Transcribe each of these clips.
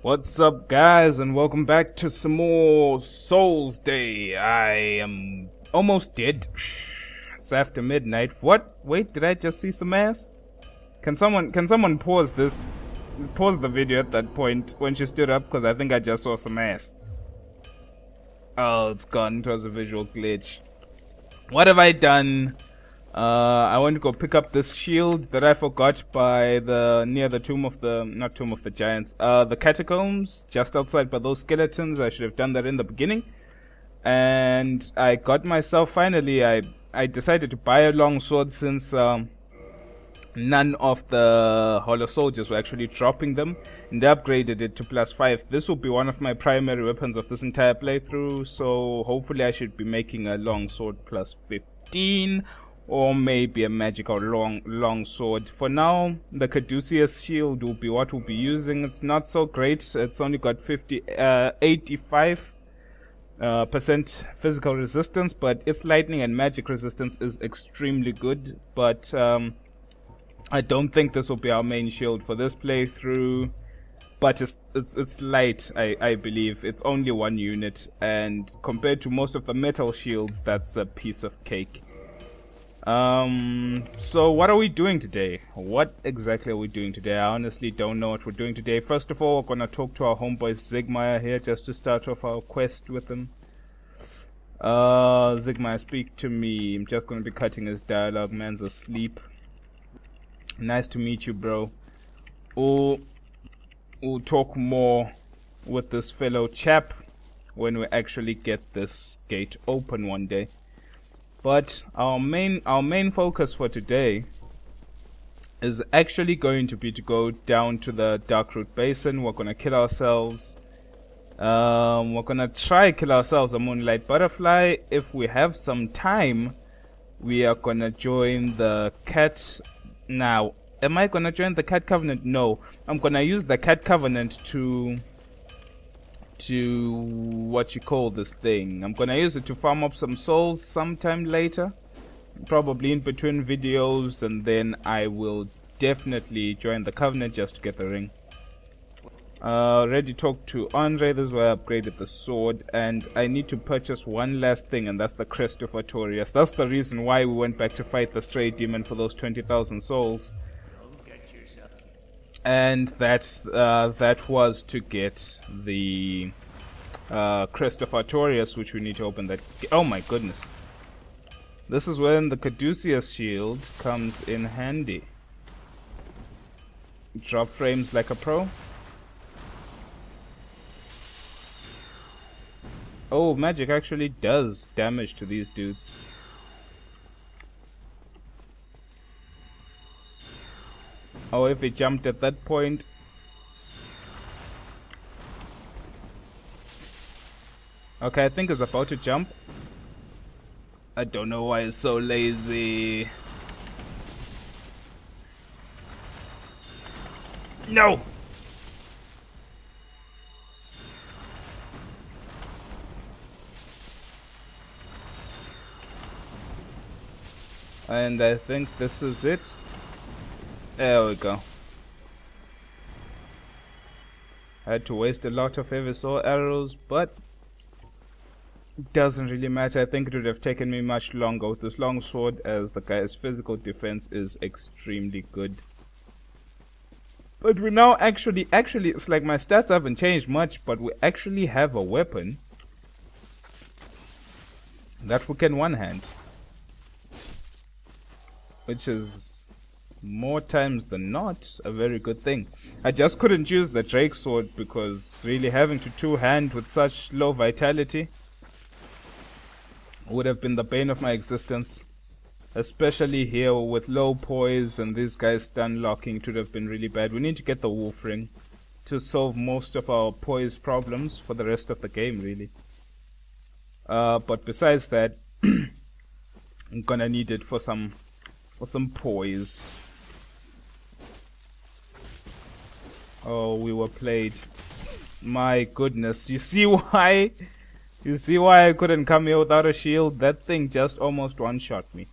What's up, guys, and welcome back to some more Souls Day. I am almost dead. It's after midnight. What? Wait, did I just see some ass? Can someone pause this? Pause the video at that point when she stood up, because I think I just saw some ass. Oh, it's gone. It was a visual glitch. What have I done? I went to go pick up this shield that I forgot by near the not Tomb of the Giants, the catacombs, just outside by those skeletons. I should have done that in the beginning. And I got myself, finally, I decided to buy a long sword since none of the Hollow Soldiers were actually dropping them. And they upgraded it to +5. This will be one of my primary weapons of this entire playthrough, so hopefully I should be making a long sword +15. Or maybe a magical long sword. For now, the Caduceus Shield will be what we'll be using. It's not so great. It's only got 85% physical resistance, but its lightning and magic resistance is extremely good. But I don't think this will be our main shield for this playthrough. But it's light, I believe. It's only one unit, and compared to most of the metal shields, that's a piece of cake. So what are we doing today? What exactly are we doing today? I honestly don't know what we're doing today. First of all, we're gonna talk to our homeboy Zigmire here, just to start off our quest with him. Zigmire, speak to me. I'm just gonna be cutting his dialogue. Man's asleep. Nice to meet you, bro. We'll talk more with this fellow chap when we actually get this gate open one day. But our main focus for today is actually going to be to go down to the Darkroot Basin. We're gonna kill ourselves. We're gonna try kill ourselves a Moonlight butterfly. If we have some time, we are gonna join the cat. Now, am I gonna join the cat covenant? No, I'm gonna use the cat covenant to what you call this thing. I'm gonna use it to farm up some souls sometime later, probably in between videos, and then I will definitely join the covenant just to get the ring. Already talked to Andre. This is where I upgraded the sword, and I need to purchase one last thing, and that's the Crest of Artorias. That's the reason why we went back to fight the stray demon for those 20,000 souls. And that was to get the Crest of Artorias, which we need to open that. Oh my goodness. This is when the Caduceus Shield comes in handy. Drop frames like a pro. Oh, magic actually does damage to these dudes. Oh, if he jumped at that point. Okay, I think he's about to jump. I don't know why he's so lazy. No! And I think this is it. There we go. I had to waste a lot of heavy sword arrows, but it doesn't really matter. I think it would have taken me much longer with this long sword, as the guy's physical defense is extremely good. But we now actually, it's like my stats haven't changed much, but we actually have a weapon that we can one-hand, which is more times than not a very good thing. I just couldn't use the Drake sword because really having to two-hand with such low vitality would have been the bane of my existence, especially here with low poise and these guys stun locking. It would have been really bad. We need to get the wolf ring to solve most of our poise problems for the rest of the game, really. But besides that, I'm gonna need it for some poise. Oh, we were played. My goodness. You see why I couldn't come here without a shield? That thing just almost one-shot me.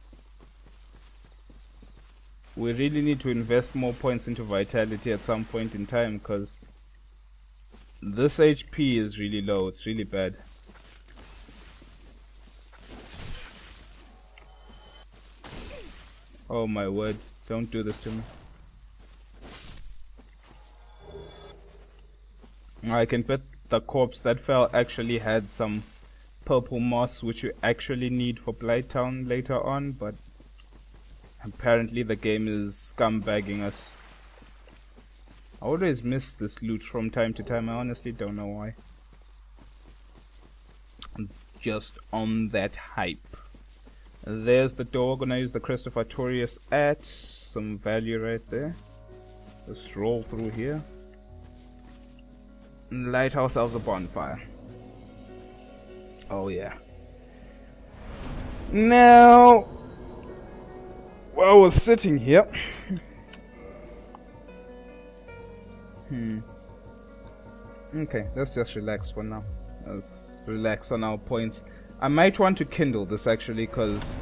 We really need to invest more points into vitality at some point in time, because This HP is really low. It's really bad. Oh my word. Don't do this to me. I can bet the corpse that fell actually had some purple moss, which you actually need for Blighttown later on, but apparently the game is scumbagging us. I always miss this loot from time to time. I honestly don't know why. It's just on that hype. There's the door. Gonna use the Crest of Artorias at some value right there. Let's roll through here. Light ourselves a bonfire. Oh yeah. Now, while we're sitting here, okay, let's just relax for now. Let's relax on our points. I might want to kindle this actually, because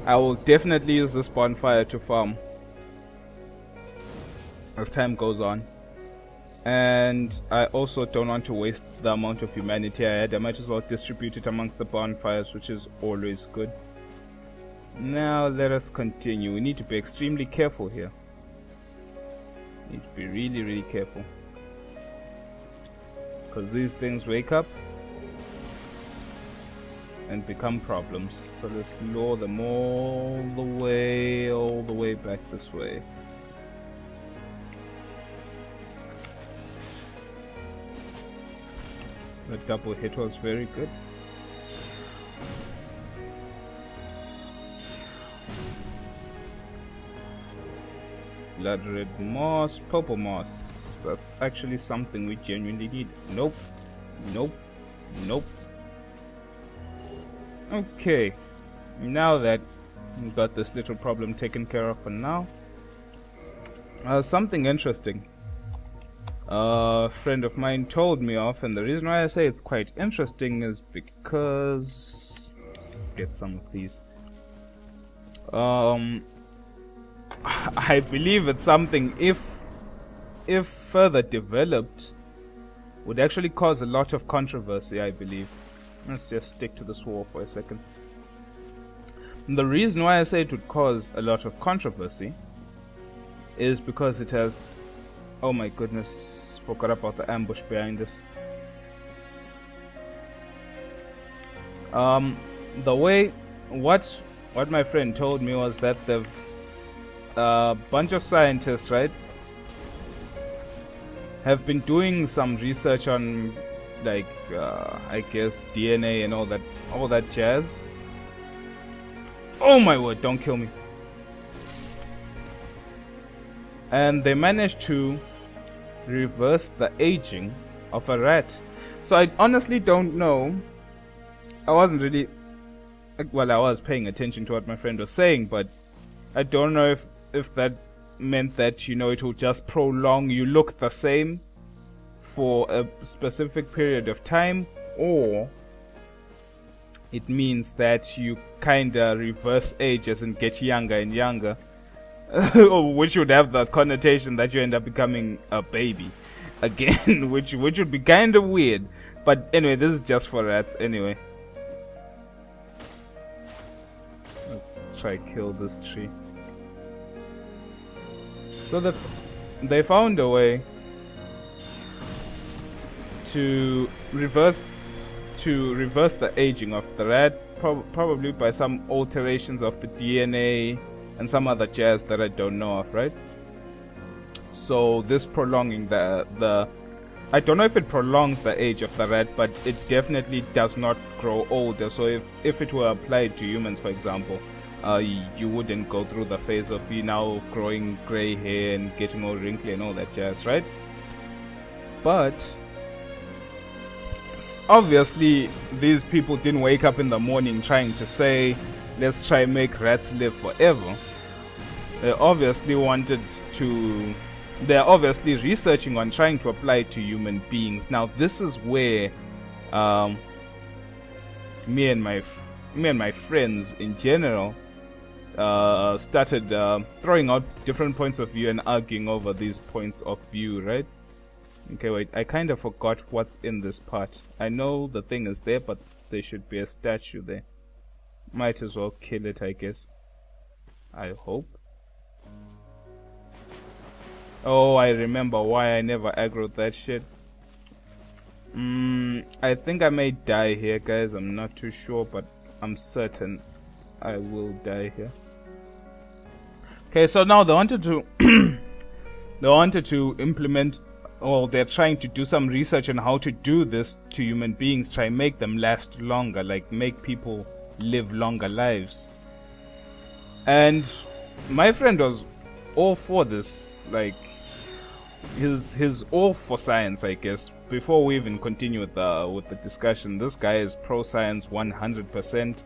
I will definitely use this bonfire to farm as time goes on. And I also don't want to waste the amount of humanity I had. I might as well distribute it amongst the bonfires, which is always good. Now let us continue. We need to be extremely careful here. Need to be really, really careful, because these things wake up and become problems. So let's lure them all the way back this way. The double hit was very good. Blood red moss, purple moss. That's actually something we genuinely need. Nope. Nope. Nope. Okay. Now that we got this little problem taken care of for now. Something interesting. A friend of mine told me of, and the reason why I say it's quite interesting is because, let's get some of these. I believe it's something, if further developed, would actually cause a lot of controversy, I believe. Let's just stick to this wall for a second. And the reason why I say it would cause a lot of controversy is because it has, oh my goodness, forgot about the ambush behind us. The way, what my friend told me was that the bunch of scientists, right, have been doing some research on, like, I guess DNA and all that jazz. Oh my word, don't kill me. And they managed to reverse the aging of a rat. So I honestly don't know. I wasn't really, well, I was paying attention to what my friend was saying, but I don't know if that meant that, you know, it will just prolong you look the same for a specific period of time, or it means that you kinda reverse ages and get younger and younger. Which would have the connotation that you end up becoming a baby again, which would be kind of weird. But anyway, this is just for rats anyway. Let's try kill this tree. So that they found a way to reverse the aging of the rat, probably by some alterations of the DNA and some other jazz that I don't know of, right? So this prolonging the I don't know if it prolongs the age of the rat, but it definitely does not grow older. So if it were applied to humans, for example, you wouldn't go through the phase of you now growing gray hair and getting all wrinkly and all that jazz, right? But obviously these people didn't wake up in the morning trying to say, let's try and make rats live forever. They're obviously researching on trying to apply it to human beings. Now this is where me and my friends in general started throwing out different points of view and arguing over these points of view, right? Okay, wait, I kind of forgot what's in this part. I know the thing is there, but there should be a statue there. Might as well kill it, I guess. I hope. Oh, I remember why I never aggroed that shit. I think I may die here, guys. I'm not too sure, but I'm certain I will die here. Okay, so now they wanted to they wanted to implement, or they're trying to do some research on how to do this to human beings, try and make them last longer, like make people live longer lives. And my friend was all for this, like his all for science, I guess. Before we even continue with the discussion, this guy is pro science 100%.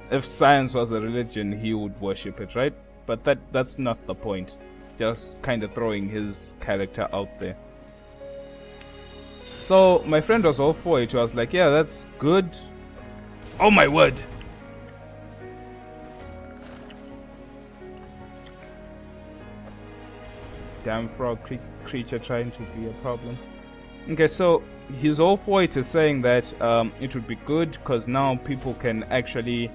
If science was a religion, he would worship it, right? But that's not the point. Just kind of throwing his character out there. So my friend was all for it. He was like, yeah, that's good. Oh my word. Damn frog creature trying to be a problem. Okay, so his all for it is saying that it would be good because now people can actually,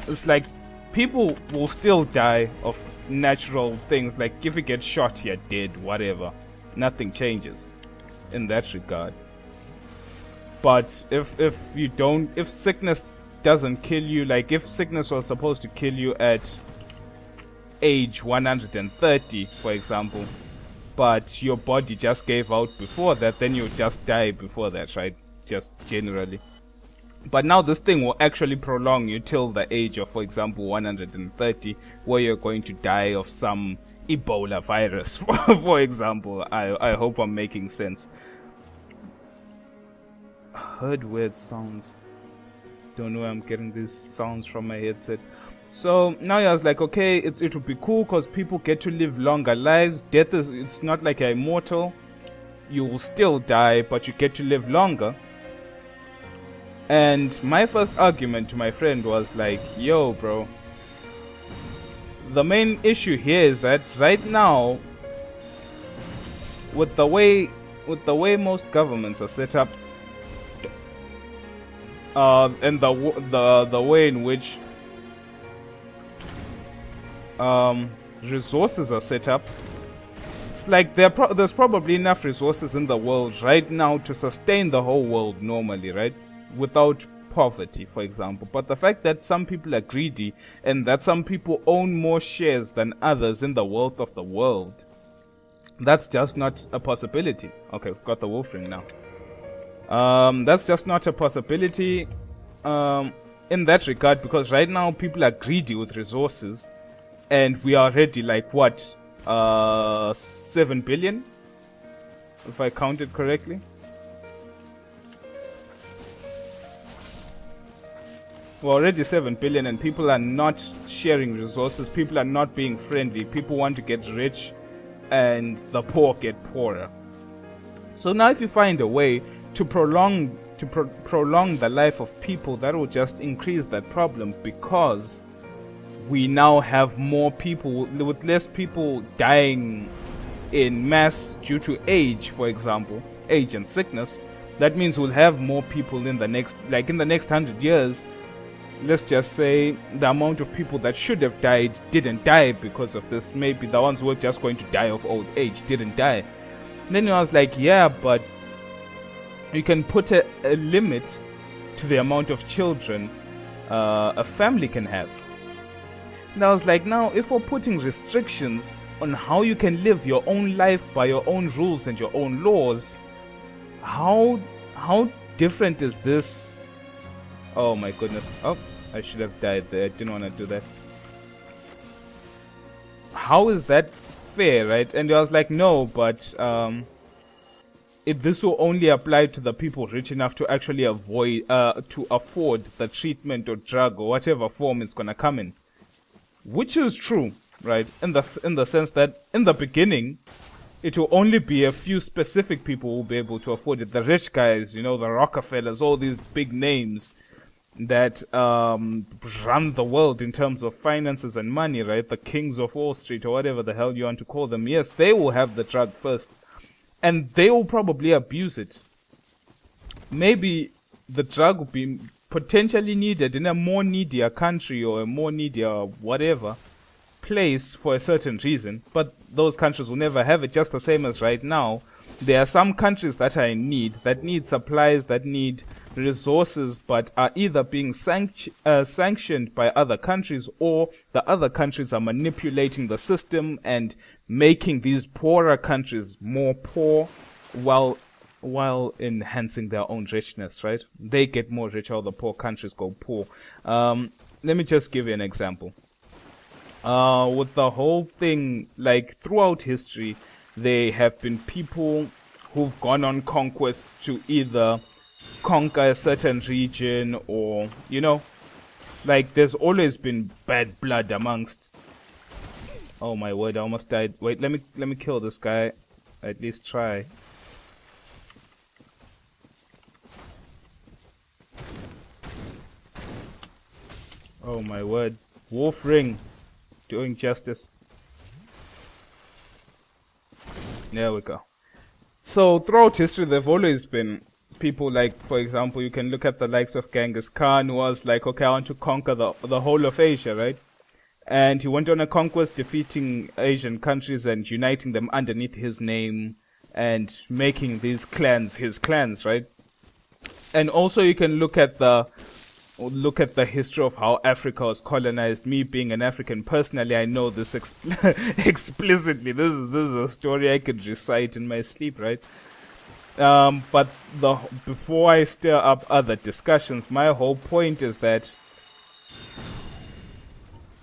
it's like people will still die of natural things, like if you get shot you're dead, whatever. Nothing changes in that regard. But if sickness doesn't kill you, like if sickness was supposed to kill you at age 130, for example, but your body just gave out before that, then you just die before that, right? Just generally. But now this thing will actually prolong you till the age of, for example, 130, where you're going to die of some Ebola virus, for example. I hope I'm making sense. Heard weird sounds. Don't know where I'm getting these sounds from my headset. So now I was like, okay, it would be cool because people get to live longer lives. Death is, it's not like you're immortal. You will still die, but you get to live longer. And my first argument to my friend was like, yo, bro, the main issue here is that right now, with the way most governments are set up, and the way in which resources are set up, it's like there's probably enough resources in the world right now to sustain the whole world normally, right? Without poverty, for example. But the fact that some people are greedy and that some people own more shares than others in the wealth of the world, that's just not a possibility. Okay, we've got the wolf ring now. That's just not a possibility in that regard, because right now people are greedy with resources, and we are already like what, 7 billion, if I counted correctly. We're already 7 billion, and people are not sharing resources. People are not being friendly. People want to get rich, and the poor get poorer. So now, if you find a way to prolong the life of people, that will just increase that problem, because we now have more people, with less people dying in mass due to age, for example, age and sickness. That means we'll have more people in the next 100 years. Let's just say the amount of people that should have died didn't die because of this. Maybe the ones who were just going to die of old age didn't die. And then I was like, yeah, but you can put a limit to the amount of children a family can have. And I was like, now if we're putting restrictions on how you can live your own life by your own rules and your own laws, how different is this? Oh my goodness. Oh, I should have died there. I didn't want to do that. How is that fair, right? And I was like, no, but this will only apply to the people rich enough to actually afford the treatment or drug or whatever form it's gonna come in. Which is true, right? In the sense that in the beginning, it will only be a few specific people who will be able to afford it. The rich guys, the Rockefellers, all these big names that run the world in terms of finances and money, right? The kings of Wall Street or whatever the hell you want to call them. Yes, they will have the drug first. and they will probably abuse it. Maybe the drug would be potentially needed in a more needier country or a more needier whatever place for a certain reason, but those countries will never have it, just the same as right now. There are some countries that are in need, that need supplies, that need resources, but are either being sanctioned by other countries, or the other countries are manipulating the system and making these poorer countries more poor while enhancing their own richness, right? They get more rich, while the poor countries go poor. Let me just give you an example. With the whole thing, like throughout history, there have been people who've gone on conquest to either conquer a certain region, or, you know, like there's always been bad blood amongst. Oh my word, I almost died. Wait, let me kill this guy. At least try. Oh my word. Wolf ring. Doing justice. There we go. So throughout history, there've always been people like, for example, you can look at the likes of Genghis Khan, who was like, okay, I want to conquer the whole of Asia, right? And he went on a conquest, defeating Asian countries and uniting them underneath his name and making these clans his clans, right? And also you can look at the history of how Africa was colonized. Me being an African, personally, I know this explicitly. This is a story I could recite in my sleep, right? But before I stir up other discussions, my whole point is that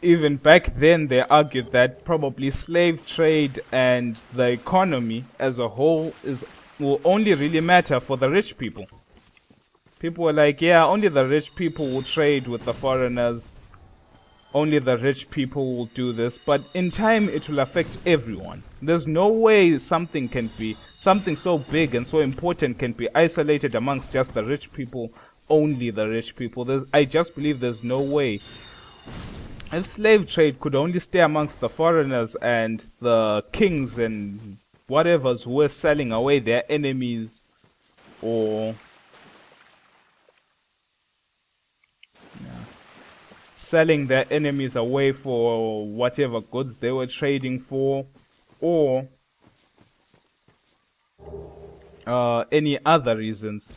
even back then they argued that probably slave trade and the economy as a whole will only really matter for the rich people. People were like, yeah, only the rich people will trade with the foreigners. Only the rich people will do this. But in time, it will affect everyone. There's no way something so big and so important can be isolated amongst just the rich people, only the rich people. I just believe there's no way. If slave trade could only stay amongst the foreigners and the kings and whatevers who were selling away their enemies, or selling their enemies away for whatever goods they were trading for, or any other reasons,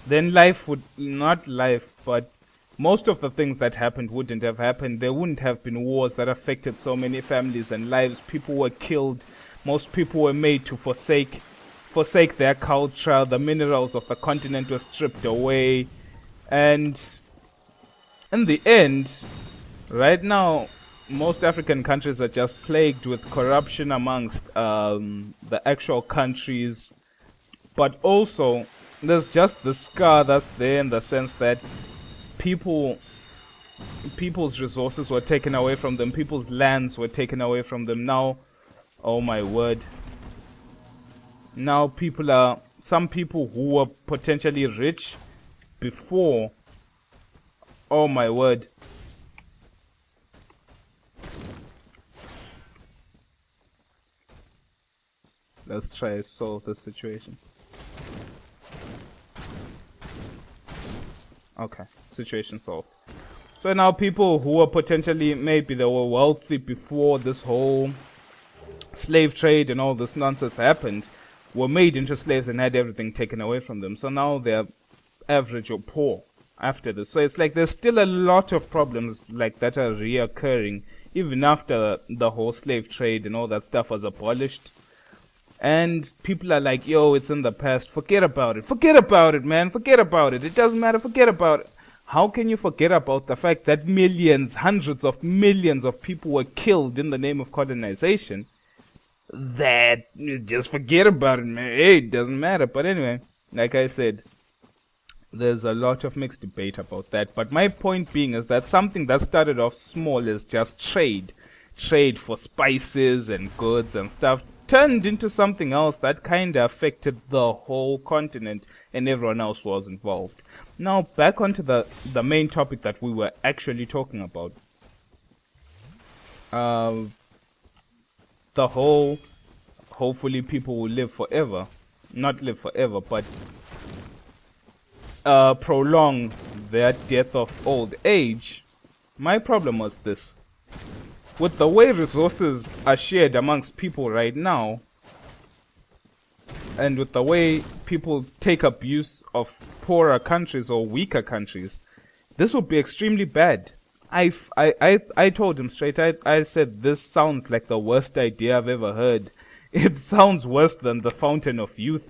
then but most of the things that happened wouldn't have happened. There wouldn't have been wars that affected so many families and lives. People were killed. Most people were made to forsake their culture. The minerals of the continent were stripped away. And in the end, right now, most African countries are just plagued with corruption amongst the actual countries. But also, there's just the scar that's there, in the sense that people's resources were taken away from them. People's lands were taken away from them. Now, oh my word. Now some people who were potentially rich before, oh my word. Let's try to solve this situation. Okay, situation solved. So now people who were potentially, maybe they were wealthy before this whole slave trade and all this nonsense happened, were made into slaves and had everything taken away from them. So now they're average or poor after this. So it's like there's still a lot of problems like that are reoccurring even after the whole slave trade and all that stuff was abolished. And people are like, yo, it's in the past. Forget about it. Forget about it, man. Forget about it. It doesn't matter. Forget about it. How can you forget about the fact that millions, hundreds of millions of people were killed in the name of colonization? That, just forget about it, man. Hey, it doesn't matter. But anyway, like I said, there's a lot of mixed debate about that. But my point being is that something that started off small as just trade for spices and goods and stuff, turned into something else that kind of affected the whole continent, and everyone else was involved. Now, back onto the main topic that we were actually talking about. The whole, hopefully people will live forever. not live forever, but prolong their death of old age. My problem was this. With the way resources are shared amongst people right now, and with the way people take abuse of poorer countries or weaker countries, this would be extremely bad. I told him straight, I said, this sounds like the worst idea I've ever heard. It sounds worse than the Fountain of Youth.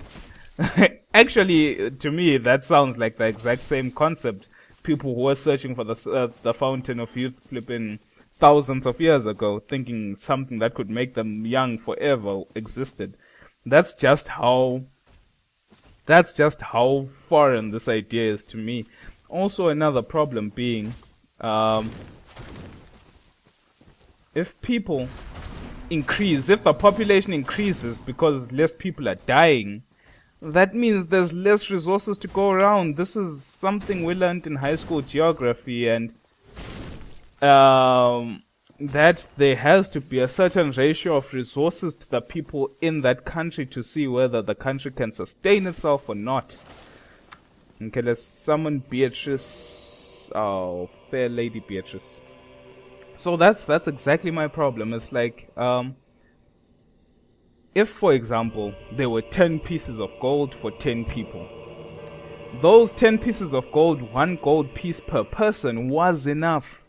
Actually, to me, that sounds like the exact same concept. People who were searching for the Fountain of Youth flipping thousands of years ago, thinking something that could make them young forever existed. That's just how foreign this idea is to me. Also, another problem being, if people increase, if the population increases because less people are dying, that means there's less resources to go around. This is something we learned in high school geography, and that there has to be a certain ratio of resources to the people in that country to see whether the country can sustain itself or not. Okay, let's summon Beatrice. Oh, fair lady Beatrice. So that's exactly my problem. It's like, if, for example, there were 10 pieces of gold for 10 people, those 10 pieces of gold, 1 gold piece per person, was enough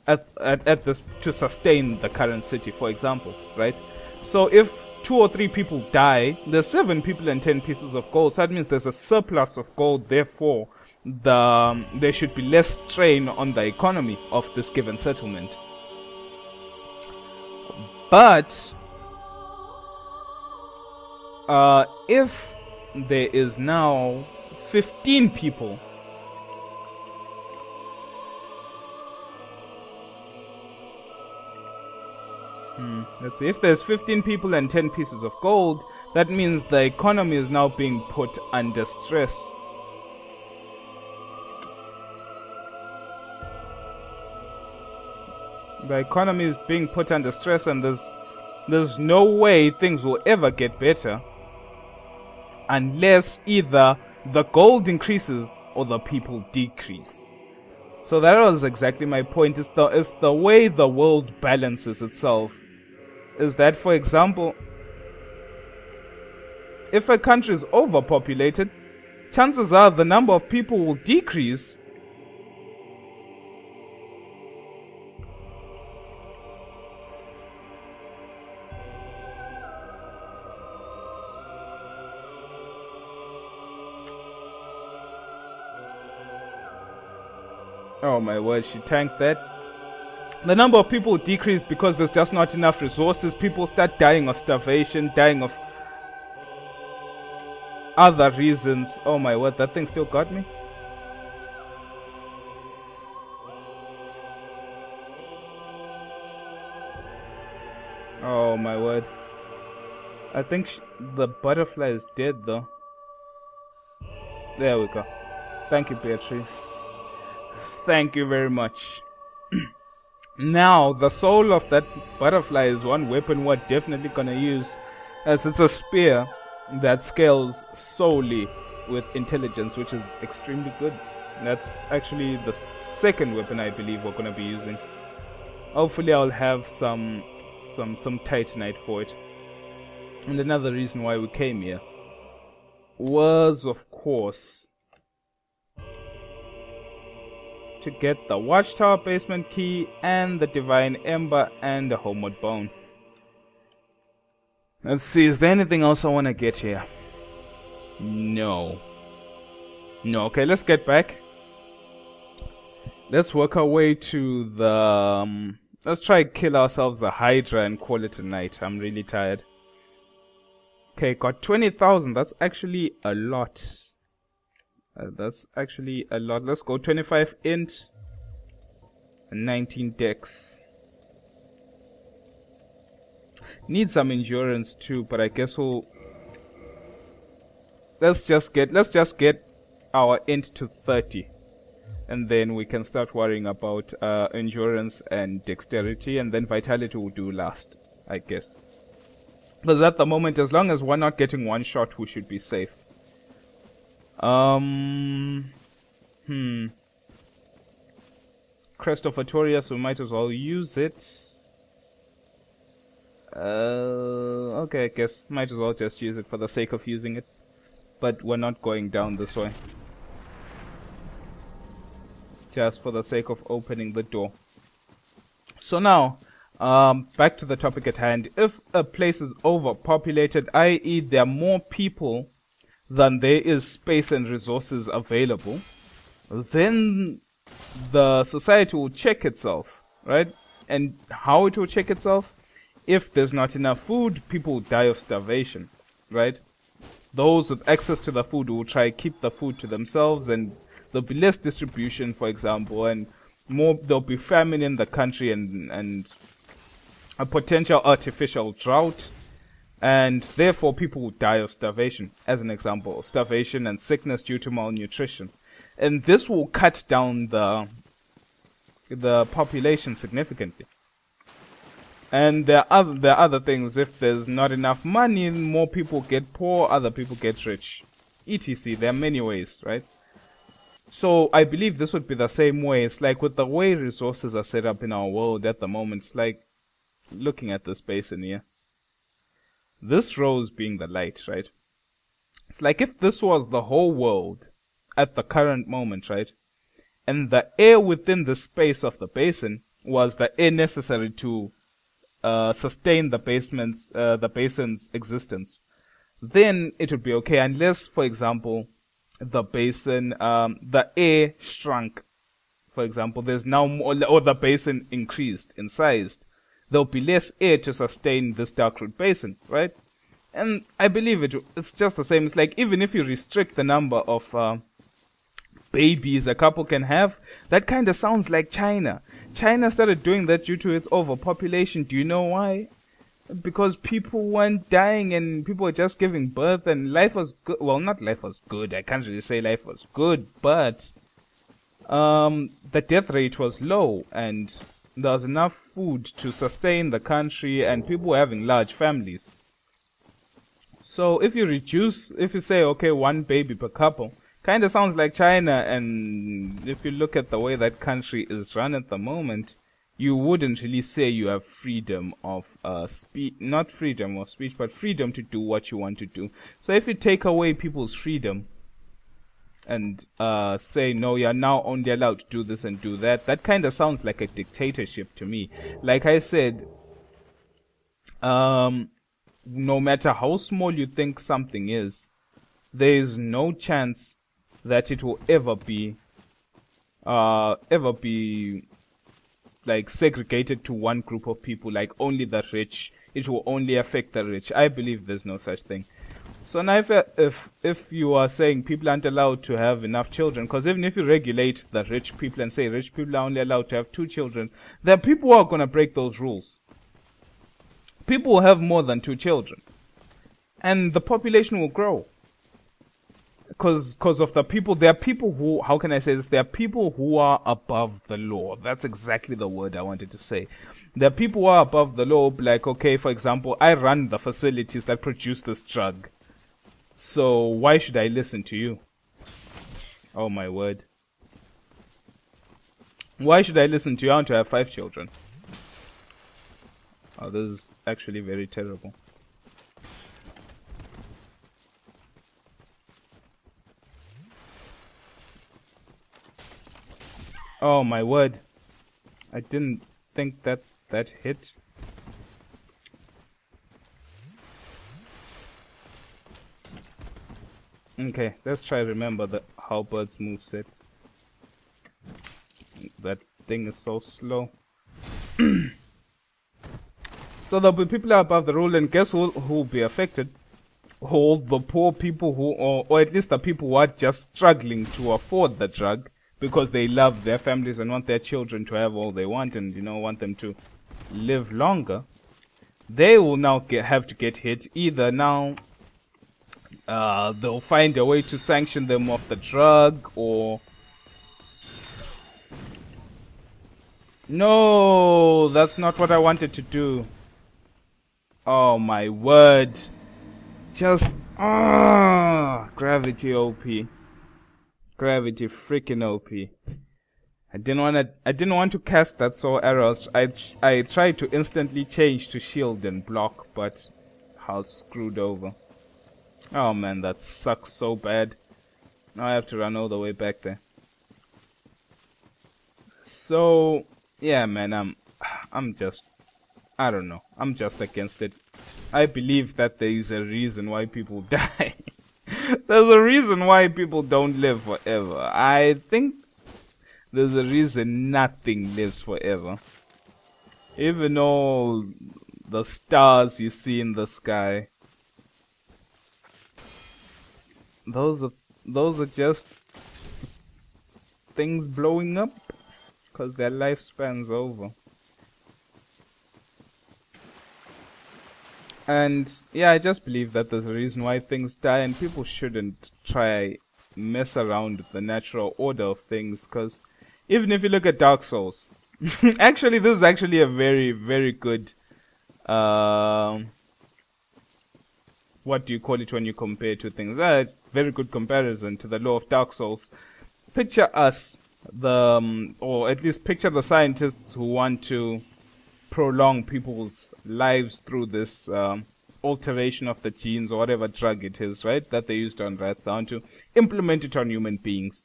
at this to sustain the current city, for example, right? So if 2 or 3 people die, there's 7 people and 10 pieces of gold. So that means there's a surplus of gold. Therefore, there should be less strain on the economy of this given settlement. But if there is now 15 people, let's see, if there's 15 people and 10 pieces of gold, that means the economy is now being put under stress. The economy is being put under stress, and there's no way things will ever get better unless either the gold increases or the people decrease. So that was exactly my point. It's the way the world balances itself. Is that, for example, if a country is overpopulated, chances are the number of people will decrease. Oh my word, she tanked that. The number of people decrease because there's just not enough resources. People start dying of starvation, dying of other reasons. Oh my word, that thing still got me. Oh my word. I think the butterfly is dead though. There we go. Thank you, Beatrice. Thank you very much. Now, the soul of that butterfly is one weapon we're definitely gonna use, as it's a spear that scales solely with intelligence, which is extremely good. That's actually the second weapon I believe we're gonna be using. Hopefully I'll have some titanite for it. And another reason why we came here was, of course, to get the Watchtower basement key and the Divine Ember and the Homeward Bone. Let's see, is there anything else I want to get here? No. Okay, let's get back. Let's work our way to the... let's try kill ourselves a Hydra and call it a night. I'm really tired. Okay, got 20,000. That's actually a lot. That's actually a lot. Let's go 25 int and 19 dex. Need some endurance too, but I guess we'll let's just get our int to 30, and then we can start worrying about endurance and dexterity, and then vitality will do last, I guess. Because at the moment, as long as we're not getting one shot, we should be safe. Crest of Artorias, we might as well use it. Okay, I guess might as well just use it for the sake of using it. But we're not going down this way. Just for the sake of opening the door. So now, back to the topic at hand. If a place is overpopulated, i.e. there are more people than there is space and resources available, then the society will check itself, right? And how it will check itself? If there's not enough food, people will die of starvation, right? Those with access to the food will try to keep the food to themselves, and there'll be less distribution, for example, and there'll be famine in the country and a potential artificial drought, and therefore people will die of starvation, as an example, starvation and sickness due to malnutrition. And this will cut down the population significantly. And there are other things. If there's not enough money, more people get poor, other people get rich, etc. There are many ways, right? So I believe this would be the same way. It's like with the way resources are set up in our world at the moment. It's like looking at this basin here. This rose being the light, right? It's like if this was the whole world at the current moment, right? And the air within the space of the basin was the air necessary to sustain the basin's existence, then it would be okay. Unless, for example, the basin, the air shrunk. For example, there's now more, or the basin increased in size. There'll be less air to sustain this Darkroot basin, right? And I believe it's just the same. It's like even if you restrict the number of babies a couple can have, that kind of sounds like China. China started doing that due to its overpopulation. Do you know why? Because people weren't dying and people were just giving birth and life was good. Well, not life was good. I can't really say life was good, but the death rate was low and there was enough food to sustain the country and people were having large families. So if you say, okay, one baby per couple, kind of sounds like China, and if you look at the way that country is run at the moment, you wouldn't really say you have freedom of speech, not freedom of speech, but freedom to do what you want to do. So if you take away people's freedom and say, no, you're now only allowed to do this and do that, that kind of sounds like a dictatorship to me. Like I said, no matter how small you think something is, there is no chance that it will ever be like segregated to one group of people, like only the rich. It will only affect the rich. I believe there's no such thing. So now if you are saying people aren't allowed to have enough children, because even if you regulate the rich people and say rich people are only allowed to have 2 children, there are people who are going to break those rules. People will have more than 2 children. And the population will grow. Because of the people, there are people who, how can I say this? There are people who are above the law. That's exactly the word I wanted to say. There are people who are above the law, like, okay, for example, I run the facilities that produce this drug. So why should I listen to you? Oh my word. Why should I listen to you? I want to have 5 children. Oh, this is actually very terrible. Oh my word. I didn't think that hit. Okay, let's try to remember how birds move set. That thing is so slow. So there'll be people above the rule, and guess who will be affected? All the poor people who, or at least the people who are just struggling to afford the drug, because they love their families and want their children to have all they want and, want them to live longer. They will now have to get hit. Either now they'll find a way to sanction them off the drug, or... No, that's not what I wanted to do. Oh my word. Just gravity OP. Gravity freaking OP. I didn't want to cast that soul arrows. I tried to instantly change to shield and block, but I was screwed over. Oh man, that sucks so bad. Now I have to run all the way back there. So yeah, man, I'm just, I don't know. I'm just against it. I believe that there is a reason why people die. There's a reason why people don't live forever. I think there's a reason nothing lives forever. Even all the stars you see in the sky, those are just things blowing up because their lifespan's over. And yeah, I just believe that there's a reason why things die, and people shouldn't try mess around with the natural order of things, because even if you look at Dark Souls, actually this is actually a very, very good what do you call it when you compare two things? Very good comparison to the lore of Dark Souls. Picture us, or at least picture the scientists who want to prolong people's lives through this alteration of the genes or whatever drug it is, right? That they used on rats. They want to implement it on human beings.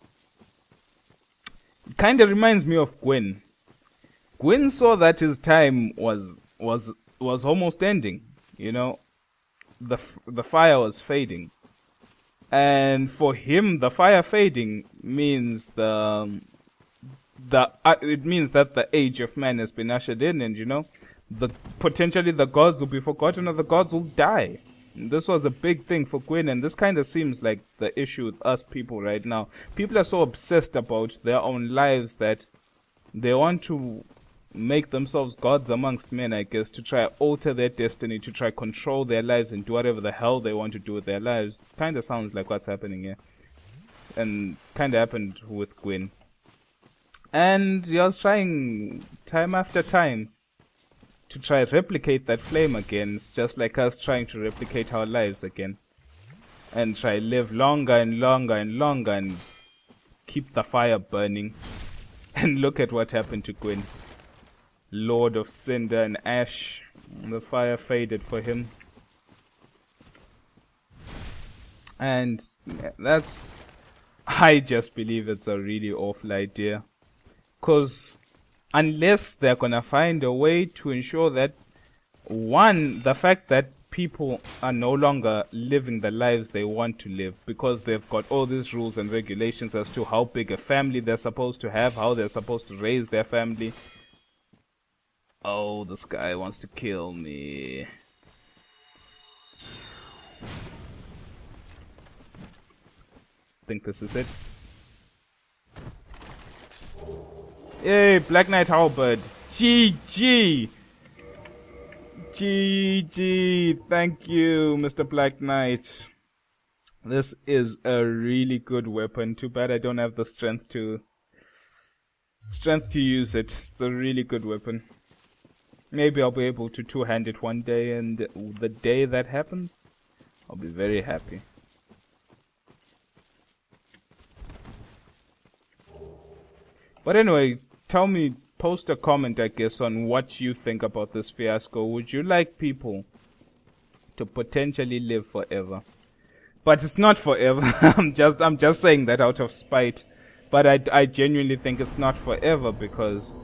It kind of reminds me of Gwyn. Gwyn saw that his time was almost ending. You know, the fire was fading, and for him, the fire fading means it means that the age of man has been ushered in, and you know, potentially the gods will be forgotten or the gods will die. And this was a big thing for Gwyn, and this kind of seems like the issue with us people right now. People are so obsessed about their own lives that they want to make themselves gods amongst men, I guess, to try alter their destiny, to try control their lives and do whatever the hell they want to do with their lives. Kind of sounds like what's happening here, and kind of happened with Gwyn. And he was trying time after time to try replicate that flame again. It's just like us trying to replicate our lives again, and try live longer and longer and longer and keep the fire burning. And look at what happened to Gwyn. Lord of Cinder and Ash. The fire faded for him. And I just believe it's a really awful idea. Because unless they're gonna find a way to ensure that, one, the fact that people are no longer living the lives they want to live because they've got all these rules and regulations as to how big a family they're supposed to have, how they're supposed to raise their family. Oh, this guy wants to kill me. I think this is it. Yay, Black Knight Halberd. GG! GG! Thank you, Mr. Black Knight. This is a really good weapon. Too bad I don't have the strength to use it. It's a really good weapon. Maybe I'll be able to two-hand it one day, and the day that happens, I'll be very happy. But anyway, tell me, post a comment, I guess, on what you think about this fiasco. Would you like people to potentially live forever? But it's not forever. I'm just saying that out of spite. But I genuinely think it's not forever because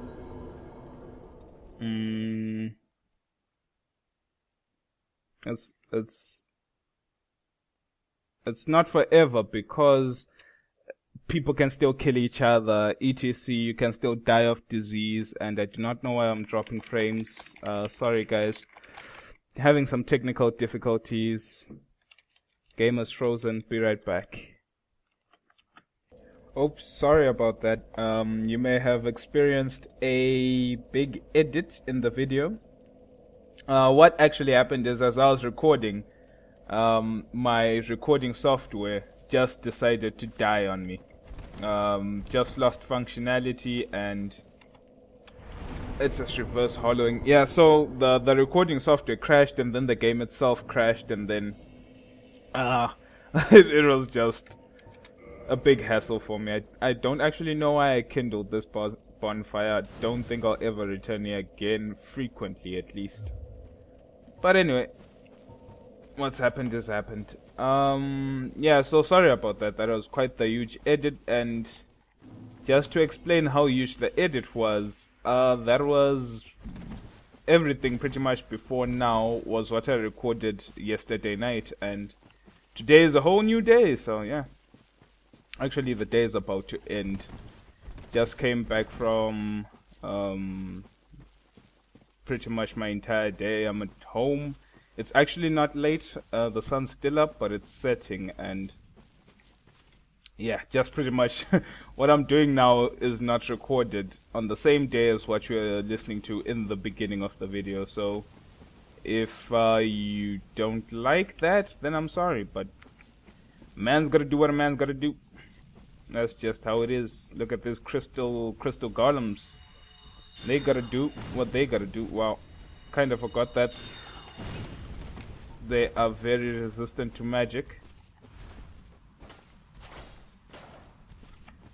it's not forever because people can still kill each other, etc. You can still die of disease, and I do not know why I'm dropping frames. Sorry guys, having some technical difficulties. Game is frozen. Be right back. Oops, sorry about that. You may have experienced a big edit in the video. What actually happened is, as I was recording, my recording software just decided to die on me. Just lost functionality, and It's just reverse hollowing. Yeah, so the recording software crashed, and then the game itself crashed, and then it was just a big hassle for me. I don't actually know why I kindled this bonfire. I don't think I'll ever return here again, frequently at least. But anyway, what's happened is happened. Yeah, so sorry about that. That was quite the huge edit, and just to explain how huge the edit was, that was everything pretty much before now was what I recorded yesterday night, and today is a whole new day, so yeah. Actually, the day is about to end. Just came back from pretty much my entire day. I'm at home. It's actually not late. The sun's still up, but it's setting, and yeah, just pretty much what I'm doing now is not recorded on the same day as what you're listening to in the beginning of the video. So if you don't like that, then I'm sorry, but man's gotta do what a man's gotta do. That's just how it is. Look at these crystal golems. They gotta do what they gotta do. Wow, kind of forgot that they are very resistant to magic.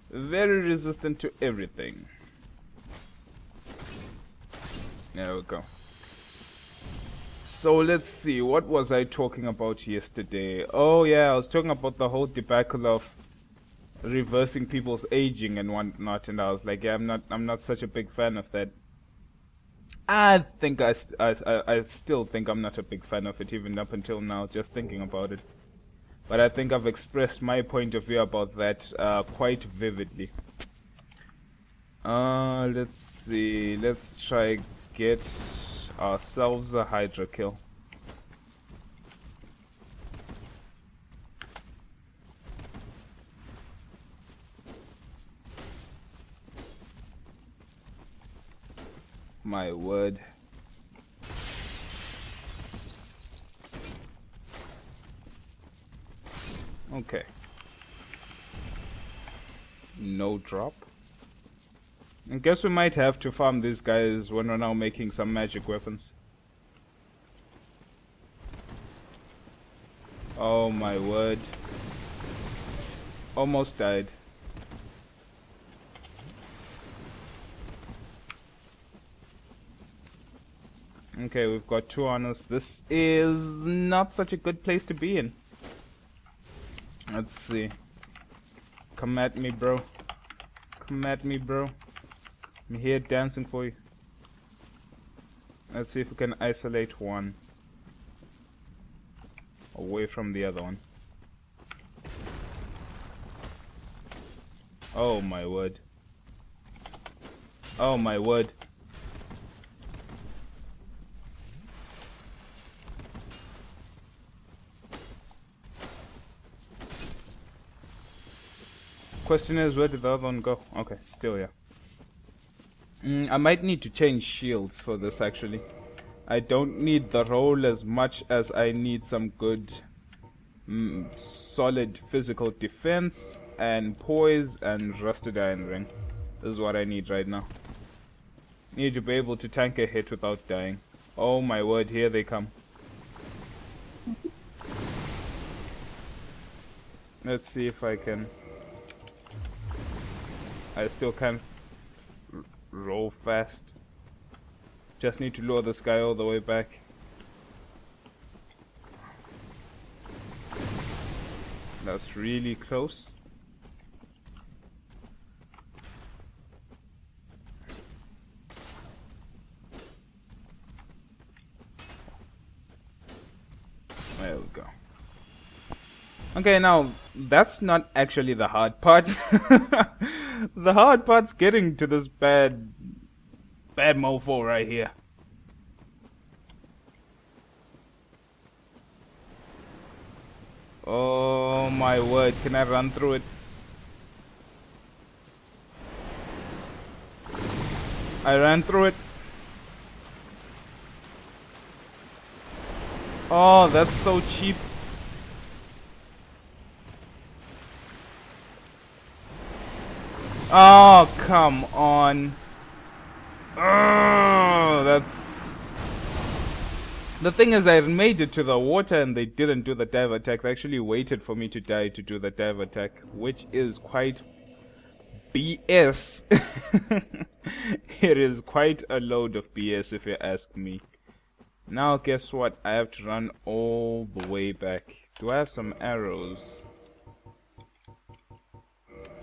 Very resistant to everything. There we go. So let's see, what was I talking about yesterday? Oh yeah, I was talking about the whole debacle of reversing people's aging and whatnot, and I was like, yeah, I'm not such a big fan of that. I think I still think I'm not a big fan of it, even up until now, just thinking about it. But I think I've expressed my point of view about that quite vividly. Let's see, let's try get ourselves a Hydra kill. My word. Okay. No drop. I guess we might have to farm these guys when we're now making some magic weapons. Oh my word. Almost died. Okay, we've got 2 on us. This is not such a good place to be in. Let's see. Come at me, bro. Come at me, bro. I'm here dancing for you. Let's see if we can isolate one away from the other one. Oh my word. Oh my word. Question is, where did the other one go? Okay, still here. I might need to change shields for this actually. I don't need the roll as much as I need some good solid physical defense and poise and rusted iron ring. This is what I need right now. Need to be able to tank a hit without dying. Oh my word, here they come. Let's see if I can. I still can't roll fast. Just need to lure this guy all the way back. That's really close. There we go. Okay, now that's not actually the hard part. The hard part's getting to this bad mofo right here. Oh my word, can I run through it? I ran through it. Oh, that's so cheap. Oh, come on. Oh, that's... The thing is, I made it to the water and they didn't do the dive attack. They actually waited for me to die to do the dive attack, which is quite BS. It is quite a load of BS if you ask me. Now guess what? I have to run all the way back. Do I have some arrows?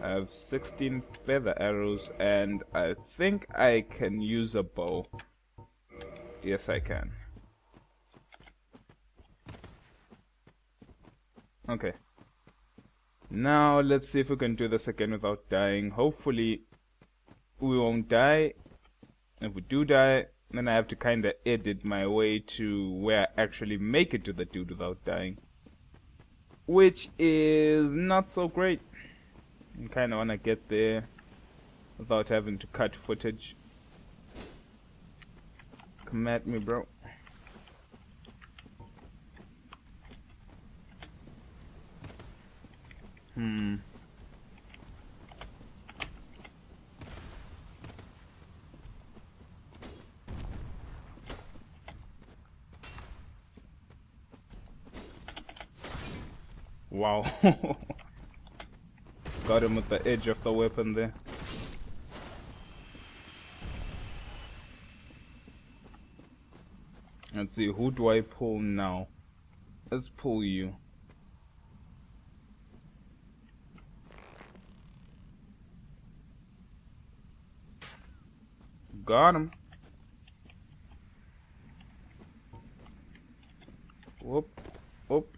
I have 16 feather arrows and I think I can use a bow. Yes, I can. Okay. Now let's see if we can do this again without dying. Hopefully we won't die. If we do die, then I have to kinda edit my way to where I actually make it to the dude without dying, which is not so great. I kinda wanna get there without having to cut footage. Come at me, bro. Wow. Got him with the edge of the weapon there. Let's see, who do I pull now? Let's pull you. Got him. Whoop, whoop.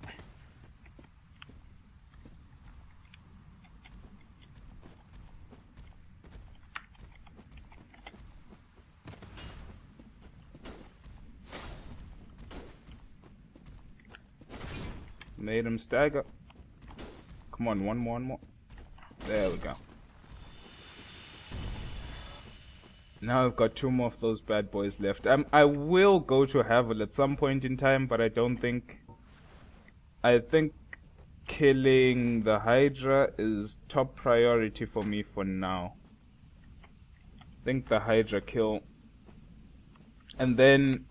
Made him stagger. Come on, one more. There we go. Now I've got 2 more of those bad boys left. I will go to Havel at some point in time, but I don't think... I think killing the Hydra is top priority for me for now. I think the Hydra kill. And then,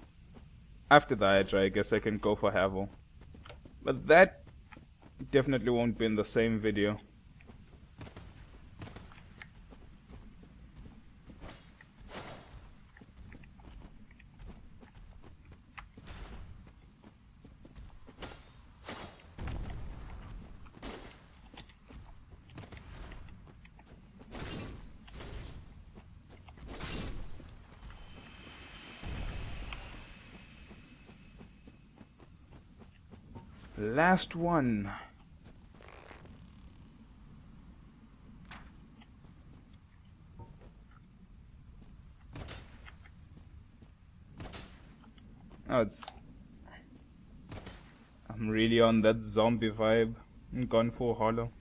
after the Hydra, I guess I can go for Havel. But that definitely won't be in the same video. Last one. Oh, I'm really on that zombie vibe. I'm gone for hollow.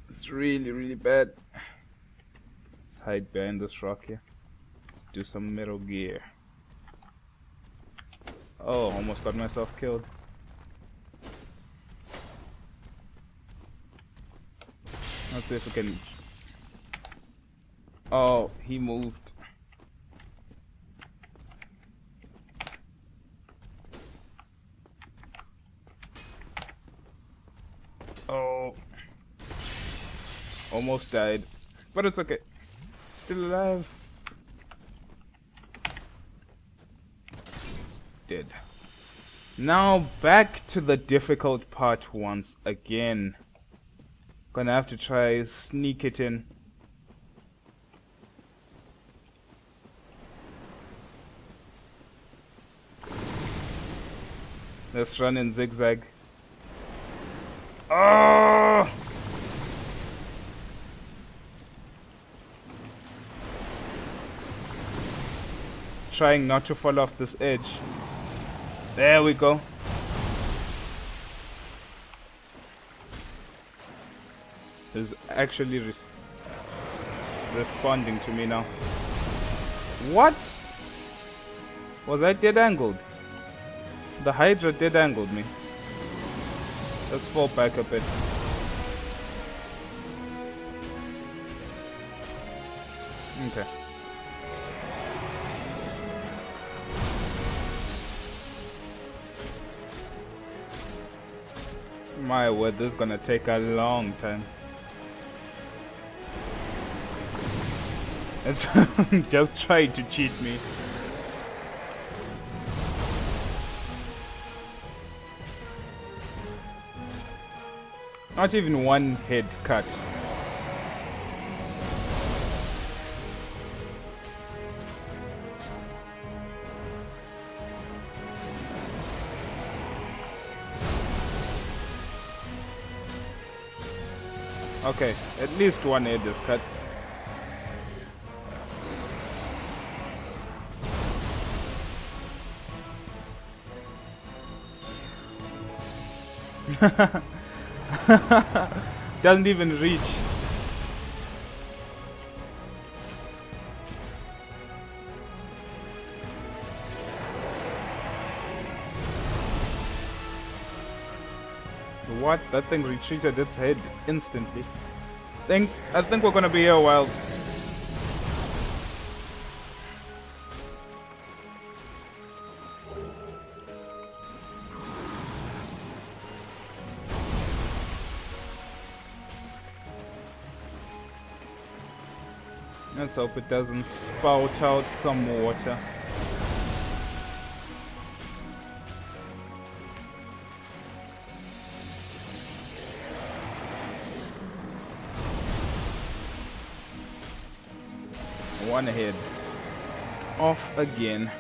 It's really bad. Let's hide behind this rock here. Let's do some Metal Gear. Oh, almost got myself killed. Let's see if we can... Oh, he moved. Oh. Almost died. But it's okay. Still alive. Dead. Now back to the difficult part once again. Gonna have to try sneak it in. Let's run in zigzag. Oh! Trying not to fall off this edge. There we go. Is actually responding to me now. What? Was I dead angled? The Hydra dead angled me. Let's fall back a bit. Okay. My word, this is gonna take a long time. It's just try to cheat me. Not even one head cut. Okay, at least one head is cut. Doesn't even reach. What? That thing retreated its head instantly. I think we're gonna be here a while. Let's hope it doesn't spout out some water. One head. Off again.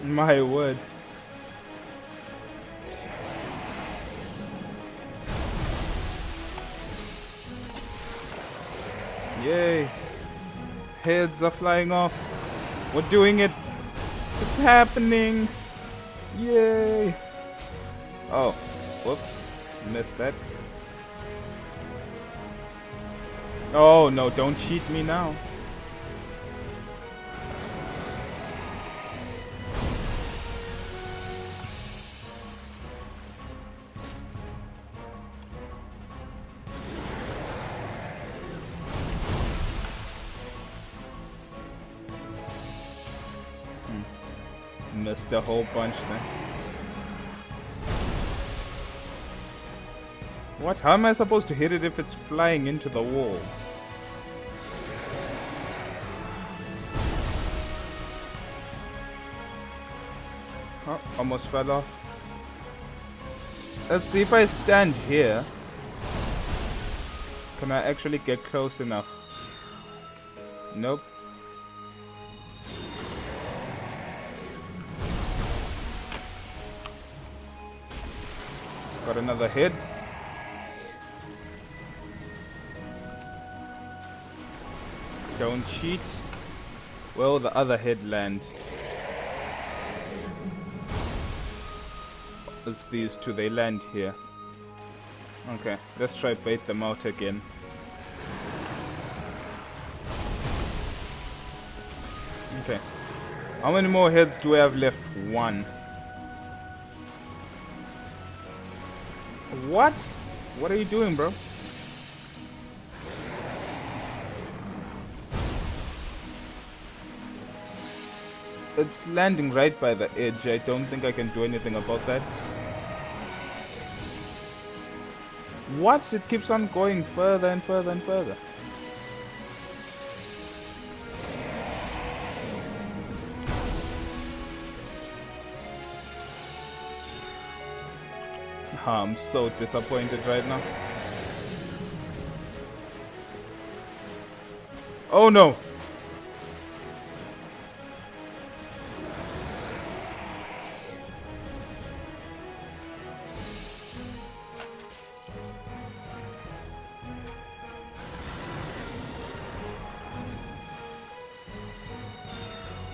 My word. Yay. Heads are flying off. We're doing it. It's happening. Yay. Oh. Whoops. Missed that. Oh no, don't cheat me now. Missed a whole bunch then. What? How am I supposed to hit it if it's flying into the walls? Oh, almost fell off. Let's see if I stand here. Can I actually get close enough? Nope. Got another hit. Don't cheat. Will the other head land? It's these two, they land here. Okay, let's try bait them out again. Okay. How many more heads do we have left? One. What? What are you doing, bro? It's landing right by the edge. I don't think I can do anything about that. What? It keeps on going further and further and further. I'm so disappointed right now. Oh no!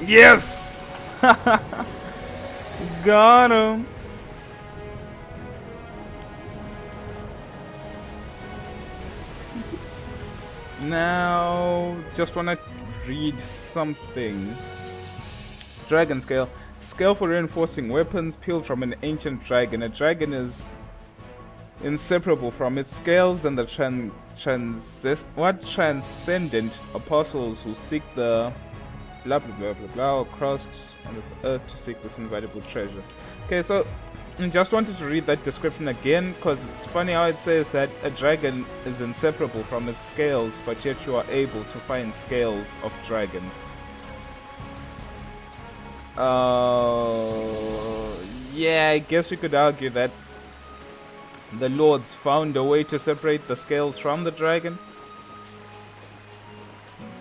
Yes! Got him! Now, just wanna read something. Dragon scale. Scale for reinforcing weapons peeled from an ancient dragon. A dragon is inseparable from its scales, and the transcendent apostles who seek the blah blah blah blah blah across on the earth to seek this invaluable treasure. Okay, so I just wanted to read that description again because it's funny how it says that a dragon is inseparable from its scales, but yet you are able to find scales of dragons. Yeah, I guess we could argue that the lords found a way to separate the scales from the dragon,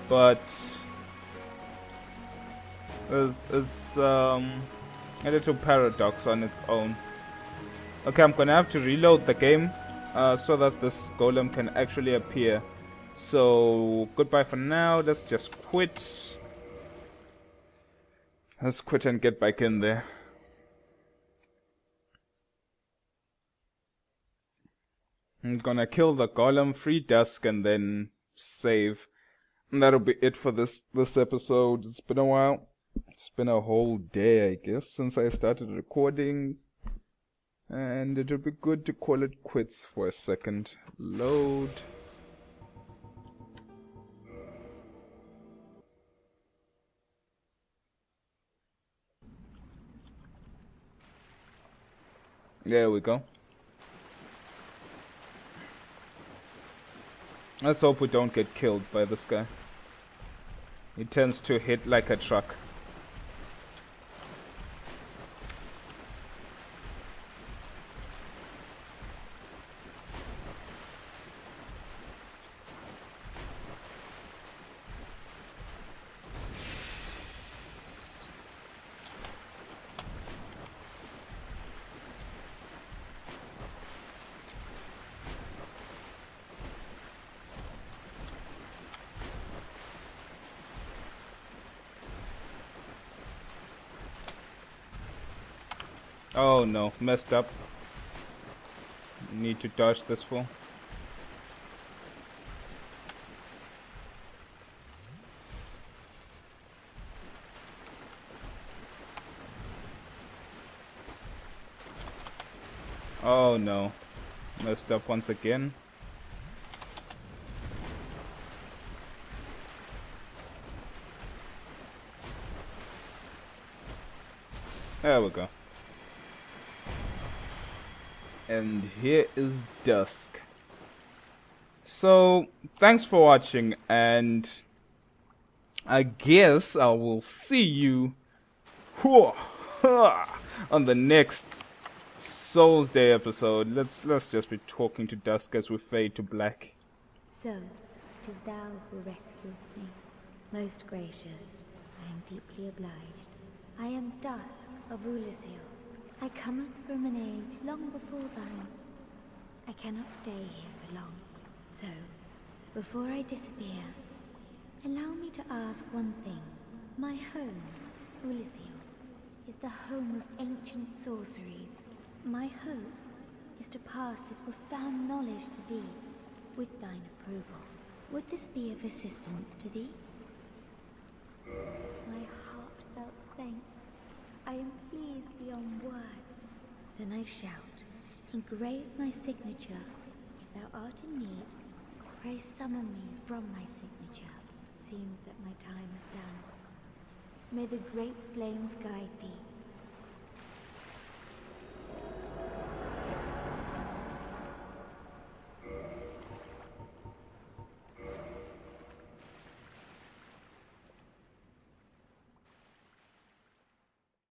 but it's a little paradox on its own. Okay, I'm gonna have to reload the game so that this golem can actually appear. So goodbye for now. Let's just quit. Let's quit and get back in there. I'm gonna kill the golem, free Dusk, and then save. And that'll be it for this episode. It's been a while. It's been a whole day, I guess, since I started recording. And it'll be good to call it quits for a second. Load. There we go. Let's hope we don't get killed by this guy. He tends to hit like a truck. Oh no, messed up. Need to dodge this fool. Oh no, messed up once again. There we go. And here is Dusk. So, thanks for watching, and I guess I will see you on the next Souls Day episode. Let's just be talking to Dusk as we fade to black. So, 'tis thou who rescued me. Most gracious, I am deeply obliged. I am Dusk of Ulasil. I cometh from an age long before thine. I cannot stay here for long, so, before I disappear, allow me to ask one thing. My home, Ulasil, is the home of ancient sorceries. My hope is to pass this profound knowledge to thee, with thine approval. Would this be of assistance to thee? My heartfelt thanks. I am pleased beyond words. Then I shout, engrave my signature. If thou art in need, pray summon me from my signature. It seems that my time is done. May the great flames guide thee.